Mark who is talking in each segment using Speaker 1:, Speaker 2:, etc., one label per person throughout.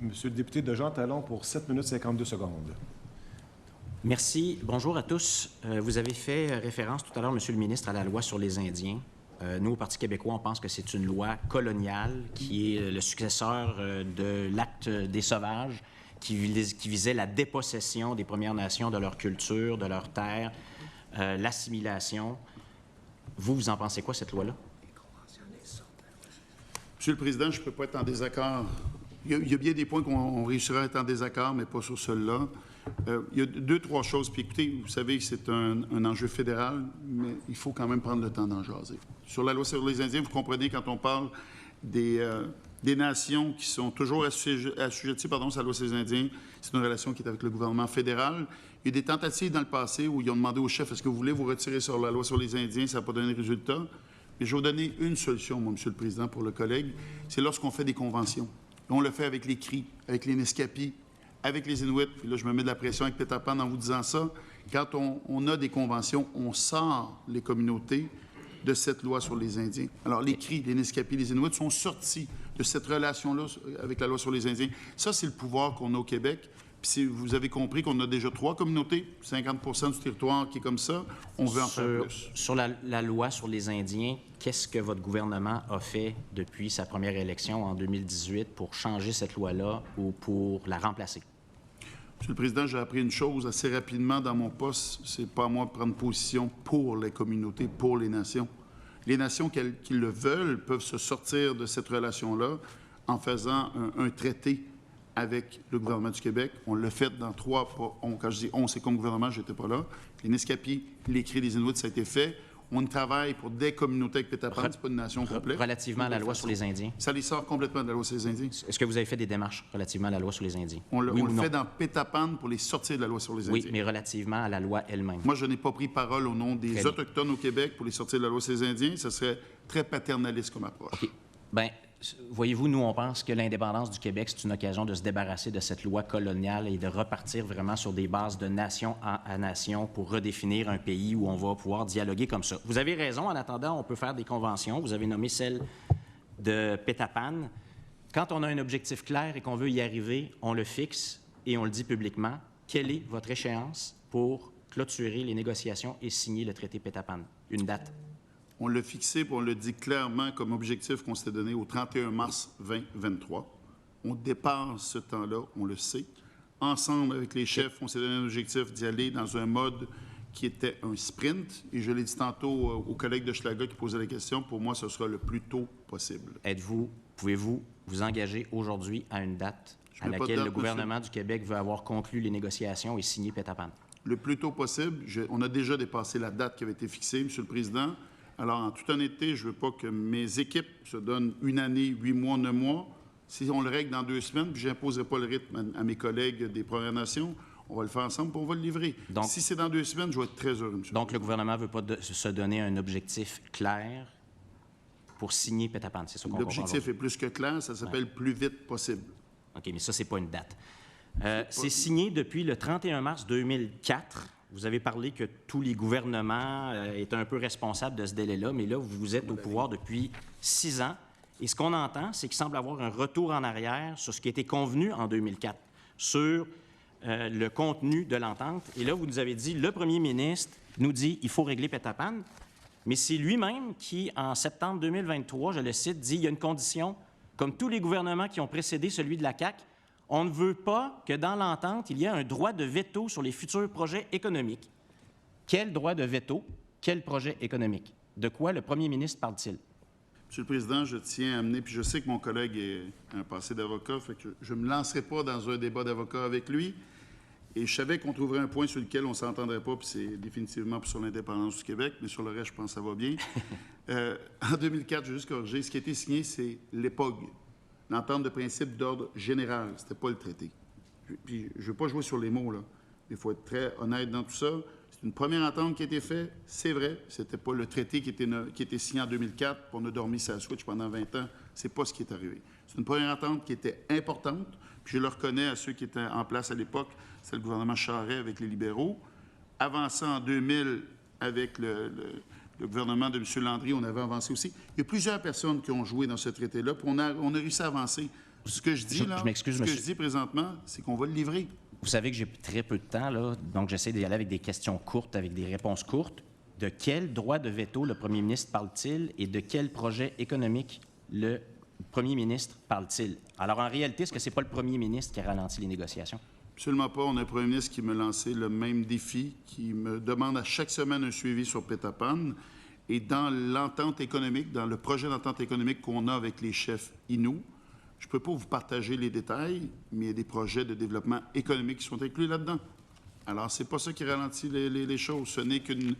Speaker 1: Monsieur le député de Jean Talon pour 7 minutes 52 secondes.
Speaker 2: Merci. Bonjour à tous. Vous avez fait référence tout à l'heure, Monsieur le ministre, à la loi sur les Indiens. Nous, au Parti québécois, on pense que c'est une loi coloniale qui est le successeur de l'Acte des Sauvages, qui visait la dépossession des Premières Nations de leur culture, de leurs terres, l'assimilation. Vous en pensez quoi, cette loi-là?
Speaker 3: Monsieur le Président, je ne peux pas être en désaccord. Il y a bien des points qu'on réussira à être en désaccord, mais pas sur celui-là. Il y a deux, trois choses. Puis écoutez, vous savez que c'est un enjeu fédéral, mais il faut quand même prendre le temps d'en jaser. Sur la loi sur les Indiens, vous comprenez, quand on parle des nations qui sont toujours assujetties à la loi sur les Indiens, c'est une relation qui est avec le gouvernement fédéral. Il y a des tentatives dans le passé où ils ont demandé au chef, est-ce que vous voulez vous retirer sur la loi sur les Indiens? Ça n'a pas donné de résultat. Mais je vais vous donner une solution, moi, Monsieur le Président, pour le collègue. C'est lorsqu'on fait des conventions. Et on le fait avec les Cris, avec les Nescapis, avec les Inuits. Puis là, je me mets de la pression avec Peter Pan en vous disant ça. Quand on a des conventions, on sort les communautés de cette loi sur les Indiens. Alors, les Cris, les Nescapis, les Inuits sont sortis de cette relation-là avec la loi sur les Indiens. Ça, c'est le pouvoir qu'on a au Québec. Puis si vous avez compris qu'on a déjà 3 communautés, 50 du territoire qui est comme ça, on veut en faire plus.
Speaker 2: Sur la loi sur les Indiens, qu'est-ce que votre gouvernement a fait depuis sa première élection en 2018 pour changer cette loi-là ou pour la remplacer?
Speaker 3: Monsieur le Président, j'ai appris une chose assez rapidement dans mon poste, c'est pas à moi de prendre position pour les communautés, pour les nations. Les nations qui le veulent peuvent se sortir de cette relation-là en faisant un traité avec le gouvernement du Québec. On l'a fait dans 3, quand je dis on, c'est comme gouvernement, je n'étais pas là. Les Nescapis, les Cris, les Inuits, ça a été fait. On travaille pour des communautés avec Peter Pan, c'est pas une nation complète.
Speaker 2: Relativement à la loi sur les Indiens?
Speaker 3: Ça les sort complètement de la loi sur les Indiens.
Speaker 2: Est-ce que vous avez fait des démarches relativement à la loi sur les Indiens?
Speaker 3: On le fait dans Peter Pan pour les sortir de la loi sur les Indiens.
Speaker 2: Oui, mais relativement à la loi elle-même.
Speaker 3: Moi, je n'ai pas pris parole au nom des Autochtones au Québec pour les sortir de la loi sur les Indiens. Ça serait très paternaliste comme approche.
Speaker 2: OK. Bien, voyez-vous, nous, on pense que l'indépendance du Québec, c'est une occasion de se débarrasser de cette loi coloniale et de repartir vraiment sur des bases de nation à nation pour redéfinir un pays où on va pouvoir dialoguer comme ça. Vous avez raison. En attendant, on peut faire des conventions. Vous avez nommé celle de Pétapan. Quand on a un objectif clair et qu'on veut y arriver, on le fixe et on le dit publiquement. Quelle est votre échéance pour clôturer les négociations et signer le traité Pétapan? Une date?
Speaker 3: On l'a fixé, puis on le dit clairement comme objectif qu'on s'était donné au 31 mars 2023. On dépasse ce temps-là, on le sait. Ensemble, avec les chefs, on s'est donné un objectif d'y aller dans un mode qui était un sprint. Et je l'ai dit tantôt aux collègues de Schlager qui posaient la question, pour moi, ce sera le plus tôt possible.
Speaker 2: Pouvez-vous vous engager aujourd'hui à une date à laquelle le gouvernement du Québec veut avoir conclu les négociations et signé Pétapan?
Speaker 3: Le plus tôt possible. On a déjà dépassé la date qui avait été fixée, Monsieur le Président. Alors, en toute honnêteté, je ne veux pas que mes équipes se donnent 1 année, 8 mois, 9 mois. Si on le règle dans 2 semaines, puis je n'imposerai pas le rythme à mes collègues des Premières Nations, on va le faire ensemble, puis on va le livrer. Donc, si c'est dans 2 semaines, je vais être très heureux, M.
Speaker 2: Donc, le gouvernement ne veut pas se donner un objectif clair pour signer Pétapan, c'est ça qu'on comprend?
Speaker 3: L'objectif est plus que clair, ça s'appelle plus vite possible.
Speaker 2: OK, mais ça, ce n'est pas une date. C'est signé depuis le 31 mars 2004. Vous avez parlé que tous les gouvernements étaient un peu responsables de ce délai-là, mais là, vous êtes au pouvoir depuis 6 ans. Et ce qu'on entend, c'est qu'il semble avoir un retour en arrière sur ce qui a été convenu en 2004, sur le contenu de l'entente. Et là, vous nous avez dit, le premier ministre nous dit il faut régler Pétapan, mais c'est lui-même qui, en septembre 2023, je le cite, dit il y a une condition, comme tous les gouvernements qui ont précédé celui de la CAQ, on ne veut pas que dans l'entente, il y ait un droit de veto sur les futurs projets économiques. Quel droit de veto? Quel projet économique? De quoi le premier ministre parle-t-il?
Speaker 3: Monsieur le Président, je tiens à amener, puis je sais que mon collègue est un passé d'avocat, fait que je ne me lancerai pas dans un débat d'avocat avec lui. Et je savais qu'on trouverait un point sur lequel on ne s'entendrait pas, puis c'est définitivement sur l'indépendance du Québec, mais sur le reste, je pense que ça va bien. En 2004, je vais juste corriger, ce qui a été signé, c'est l'EPOG, l'entente de principe d'ordre général. Ce n'était pas le traité. Puis, je ne veux pas jouer sur les mots, là. Il faut être très honnête dans tout ça. C'est une première entente qui a été faite. C'est vrai, ce n'était pas le traité qui était signé en 2004, puis on a dormi sa switch pendant 20 ans. Ce n'est pas ce qui est arrivé. C'est une première entente qui était importante, puis je le reconnais à ceux qui étaient en place à l'époque. C'est le gouvernement Charest avec les libéraux. Avant ça, en 2000, avec le gouvernement de M. Landry, on avait avancé aussi. Il y a plusieurs personnes qui ont joué dans ce traité-là, puis on a réussi à avancer Ce que je dis, là,
Speaker 2: je m'excuse,
Speaker 3: ce que
Speaker 2: monsieur.
Speaker 3: je dis présentement, c'est qu'on va le livrer.
Speaker 2: Vous savez que j'ai très peu de temps, là, donc j'essaie d'y aller avec des questions courtes, avec des réponses courtes. De quel droit de veto le premier ministre parle-t-il et de quel projet économique le premier ministre parle-t-il? Alors, en réalité, est-ce que ce n'est pas le premier ministre qui a ralenti les négociations?
Speaker 3: Absolument pas. On a un premier ministre qui me lançait le même défi, qui me demande à chaque semaine un suivi sur Pétapan. Et dans l'entente économique, dans le projet d'entente économique qu'on a avec les chefs Innu, je ne peux pas vous partager les détails, mais il y a des projets de développement économique qui sont inclus là-dedans. Alors, ce n'est pas ça qui ralentit les choses. Ce n'est qu'une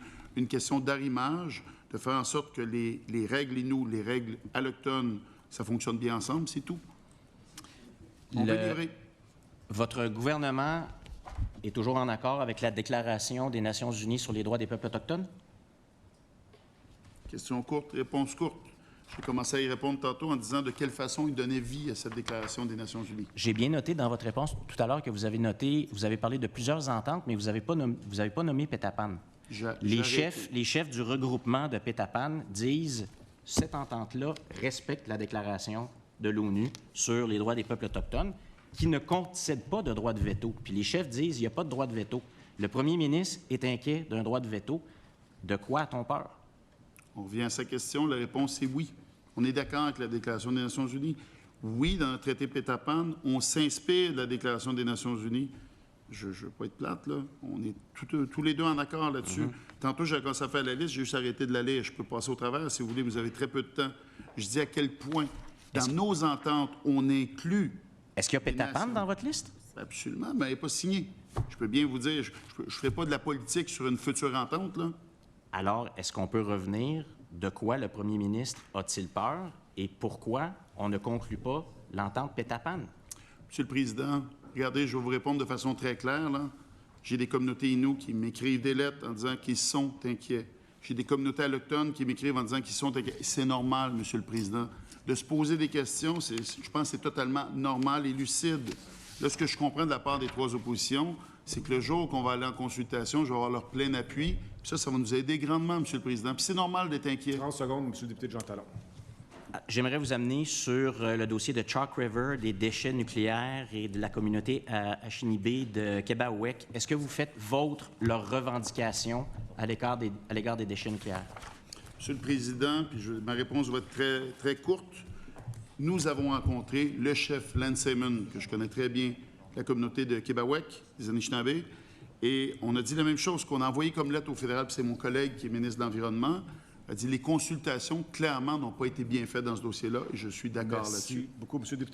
Speaker 3: question d'arrimage, de faire en sorte que les règles Innu, les règles allochtones, ça fonctionne bien ensemble, c'est tout. On va livrer.
Speaker 2: Votre gouvernement est toujours en accord avec la Déclaration des Nations unies sur les droits des peuples autochtones?
Speaker 3: Question courte, réponse courte. J'ai commencé à y répondre tantôt en disant de quelle façon il donnait vie à cette Déclaration des Nations unies.
Speaker 2: J'ai bien noté dans votre réponse tout à l'heure que vous avez parlé de plusieurs ententes, mais vous n'avez pas nommé Pétapan. Les chefs du regroupement de Pétapan disent cette entente-là respecte la déclaration de l'ONU sur les droits des peuples autochtones, qui ne concède pas de droit de veto. Puis les chefs disent il n'y a pas de droit de veto. Le premier ministre est inquiet d'un droit de veto. De quoi a-t-on peur?
Speaker 3: On revient à sa question. La réponse est oui. On est d'accord avec la Déclaration des Nations unies. Oui, dans le traité Pétapan, on s'inspire de la Déclaration des Nations unies. Je ne veux pas être plate, là. On est tous les deux en accord là-dessus. Tantôt, j'ai commencé à faire la liste, j'ai juste arrêté de la lire. Je peux passer au travers, si vous voulez, vous avez très peu de temps. Je dis à quel point, dans nos ententes, on inclut...
Speaker 2: Est-ce qu'il y a Pétapan dans votre liste?
Speaker 3: Absolument, mais elle n'est pas signée. Je peux bien vous dire, je ne ferai pas de la politique sur une future entente, là.
Speaker 2: Alors, est-ce qu'on peut revenir de quoi le premier ministre a-t-il peur et pourquoi on ne conclut pas l'entente Pétapan?
Speaker 3: Monsieur le Président, regardez, je vais vous répondre de façon très claire, là. J'ai des communautés Innu qui m'écrivent des lettres en disant qu'ils sont inquiets. J'ai des communautés allochtones qui m'écrivent en disant qu'ils sont inquiets. C'est normal, Monsieur le Président, de se poser des questions. Je pense que c'est totalement normal et lucide. Là, ce que je comprends de la part des trois oppositions, c'est que le jour qu'on va aller en consultation, je vais avoir leur plein appui. Puis ça va nous aider grandement, Monsieur le Président. Puis c'est normal d'être inquiet.
Speaker 1: 30 secondes, Monsieur le député de Jean Talon.
Speaker 2: J'aimerais vous amener sur le dossier de Chalk River, des déchets nucléaires et de la communauté Anishinaabe de Québec. Est-ce que vous faites vôtre leurs revendications à l'égard des déchets nucléaires?
Speaker 3: Monsieur le Président, puis ma réponse va être très, très courte. Nous avons rencontré le chef Len Simon, que je connais très bien, la communauté de Québec, des Anishinaabe, et on a dit la même chose qu'on a envoyé comme lettre au fédéral, puis c'est mon collègue qui est ministre de l'Environnement, a dit les consultations, clairement, n'ont pas été bien faites dans ce dossier-là, et je suis d'accord là-dessus.
Speaker 1: Merci beaucoup, Monsieur le député.